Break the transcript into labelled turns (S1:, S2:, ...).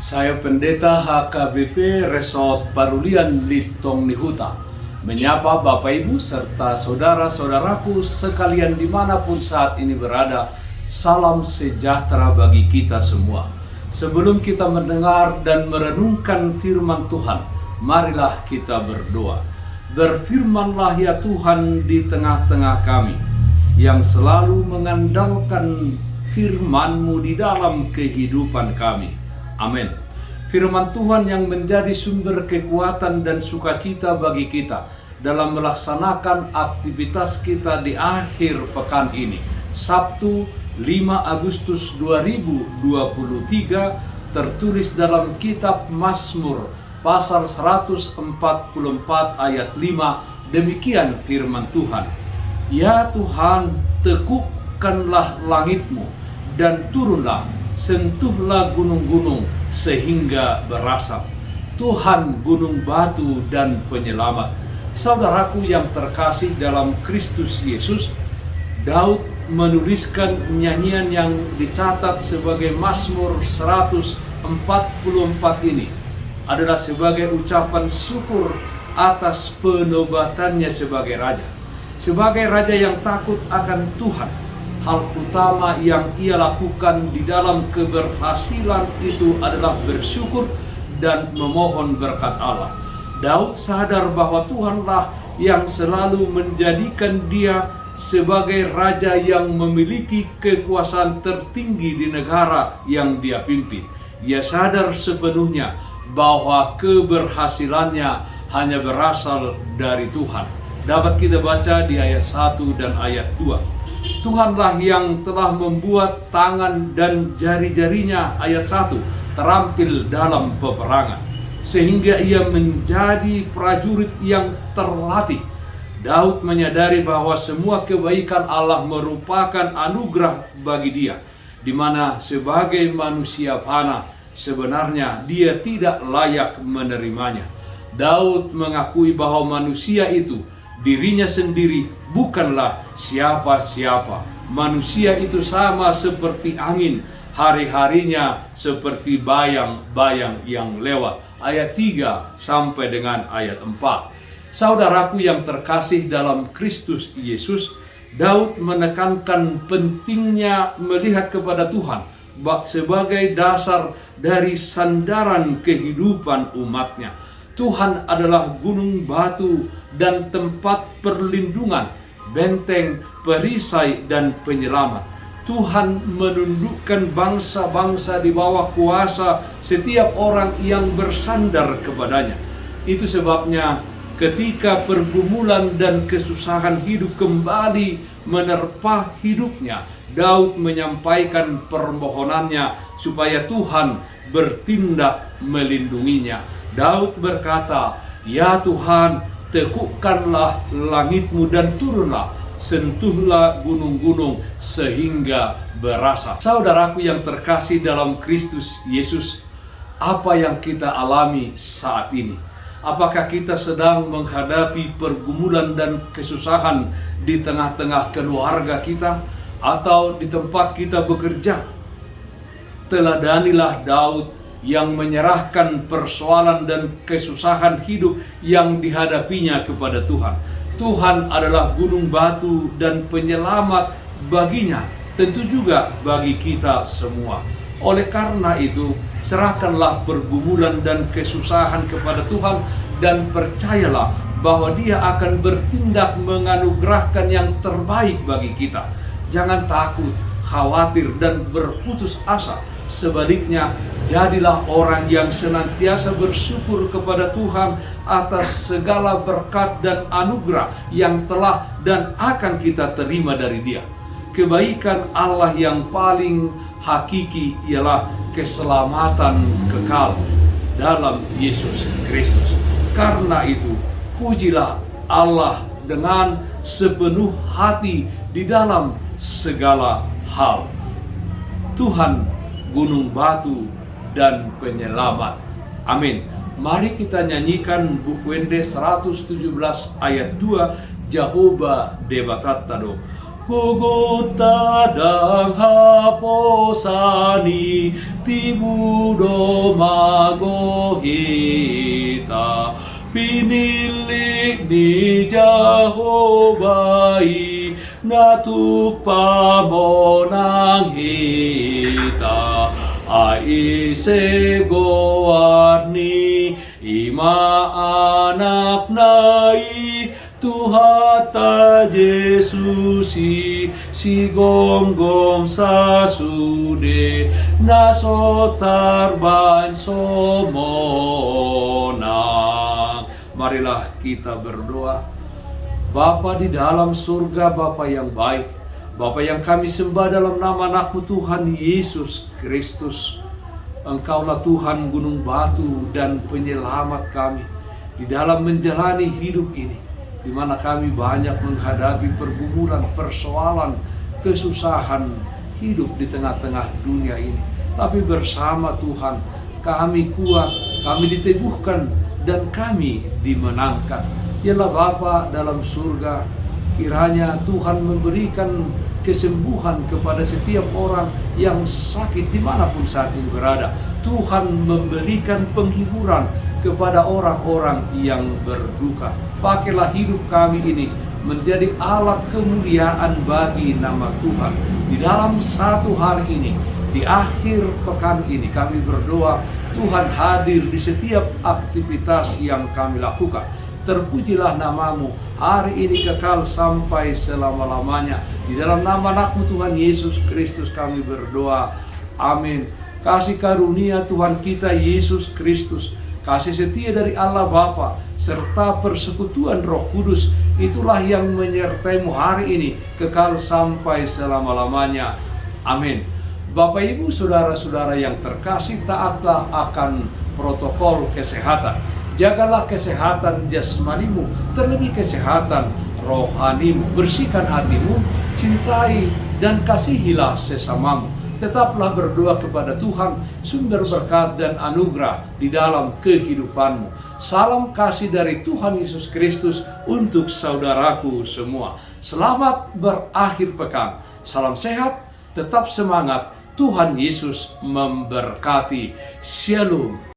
S1: Saya Pendeta HKBP Resort Parulian Litong Nihuta menyapa Bapak Ibu serta saudara-saudaraku sekalian dimanapun saat ini berada. Salam sejahtera bagi kita semua. Sebelum kita mendengar dan merenungkan firman Tuhan, marilah kita berdoa. Berfirmanlah ya Tuhan di tengah-tengah kami, yang selalu mengandalkan firman-Mu di dalam kehidupan kami. Amin. Firman Tuhan yang menjadi sumber kekuatan dan sukacita bagi kita dalam melaksanakan aktivitas kita di akhir pekan ini. Sabtu 5 Agustus 2023 tertulis dalam kitab Mazmur pasal 144 ayat 5. Demikian firman Tuhan. Ya Tuhan, tekukkanlah langit-Mu dan turunlah, sentuhlah gunung-gunung sehingga berasap. Tuhan gunung batu dan penyelamat. Saudaraku yang terkasih dalam Kristus Yesus, Daud menuliskan nyanyian yang dicatat sebagai Mazmur 144 ini adalah sebagai ucapan syukur atas penobatannya sebagai raja. Sebagai raja yang takut akan Tuhan, hal utama yang ia lakukan di dalam keberhasilan itu adalah bersyukur dan memohon berkat Allah. Daud sadar bahwa Tuhanlah yang selalu menjadikan dia sebagai raja yang memiliki kekuasaan tertinggi di negara yang dia pimpin. Ia sadar sepenuhnya bahwa keberhasilannya hanya berasal dari Tuhan. Dapat kita baca di ayat 1 dan ayat 2. Tuhanlah yang telah membuat tangan dan jari-jarinya, ayat 1, terampil dalam peperangan, sehingga ia menjadi prajurit yang terlatih. Daud menyadari bahwa semua kebaikan Allah merupakan anugerah bagi dia, di mana sebagai manusia fana sebenarnya dia tidak layak menerimanya. Daud mengakui bahwa manusia itu, dirinya sendiri, bukanlah siapa-siapa. Manusia itu sama seperti angin, hari-harinya seperti bayang-bayang yang lewat. Ayat 3 sampai dengan ayat 4. Saudaraku yang terkasih dalam Kristus Yesus, Daud menekankan pentingnya melihat kepada Tuhan sebagai dasar dari sandaran kehidupan umatnya. Tuhan adalah gunung batu dan tempat perlindungan, benteng, perisai, dan penyelamat. Tuhan menundukkan bangsa-bangsa di bawah kuasa setiap orang yang bersandar kepadanya. Itu sebabnya ketika pergumulan dan kesusahan hidup kembali menerpa hidupnya, Daud menyampaikan permohonannya supaya Tuhan bertindak melindunginya. Daud berkata, ya Tuhan, tekukkanlah langit-Mu dan turunlah, sentuhlah gunung-gunung sehingga berasap. Saudaraku yang terkasih dalam Kristus Yesus, apa yang kita alami saat ini? Apakah kita sedang menghadapi pergumulan dan kesusahan di tengah-tengah keluarga kita atau di tempat kita bekerja? Teladanilah Daud yang menyerahkan persoalan dan kesusahan hidup yang dihadapinya kepada Tuhan. Tuhan adalah gunung batu dan penyelamat baginya, tentu juga bagi kita semua. Oleh karena itu, serahkanlah pergumulan dan kesusahan kepada Tuhan dan percayalah bahwa Dia akan bertindak menganugerahkan yang terbaik bagi kita. Jangan takut, khawatir, dan berputus asa. Sebaliknya, jadilah orang yang senantiasa bersyukur kepada Tuhan atas segala berkat dan anugerah yang telah dan akan kita terima dari Dia. Kebaikan Allah yang paling hakiki ialah keselamatan kekal dalam Yesus Kristus. Karena itu, pujilah Allah dengan sepenuh hati di dalam segala hal. Tuhan gunung batu dan penyelamat. Amin. Mari kita nyanyikan buku Wende 117 ayat 2, Jehovah Debatata do. Gugut tadang haposani tibudo magohita pinilik ni Jehovah natupamonang hita aise goarni ima anak nai Tuhata Yesusi si gonggong sasude nasotar ban somonang. Marilah kita berdoa. Bapa di dalam surga, Bapa yang baik, Bapa yang kami sembah dalam nama anak-Mu Tuhan Yesus Kristus. Engkaulah Tuhan gunung batu dan penyelamat kami di dalam menjalani hidup ini, di mana kami banyak menghadapi pergumulan, persoalan, kesusahan hidup di tengah-tengah dunia ini. Tapi bersama Tuhan kami kuat, kami diteguhkan, dan kami dimenangkan. Yalah Bapa dalam surga, kiranya Tuhan memberikan kesembuhan kepada setiap orang yang sakit dimanapun saat ini berada. Tuhan memberikan penghiburan kepada orang-orang yang berduka. Pakailah hidup kami ini menjadi alat kemuliaan bagi nama Tuhan. Di dalam satu hari ini, di akhir pekan ini, kami berdoa Tuhan hadir di setiap aktivitas yang kami lakukan. Terpujilah namamu hari ini kekal sampai selama-lamanya. Di dalam nama anak-Mu Tuhan Yesus Kristus kami berdoa. Amin. Kasih karunia Tuhan kita Yesus Kristus, kasih setia dari Allah Bapa, serta persekutuan Roh Kudus, itulah yang menyertaimu hari ini kekal sampai selama-lamanya. Amin. Bapak Ibu Saudara-saudara yang terkasih, taatlah akan protokol kesehatan. Jagalah kesehatan jasmanimu, terlebih kesehatan rohanimu. Bersihkan hatimu, cintai dan kasihilah sesamamu. Tetaplah berdoa kepada Tuhan, sumber berkat dan anugerah di dalam kehidupanmu. Salam kasih dari Tuhan Yesus Kristus untuk saudaraku semua. Selamat berakhir pekan. Salam sehat, tetap semangat. Tuhan Yesus memberkati. Shalom.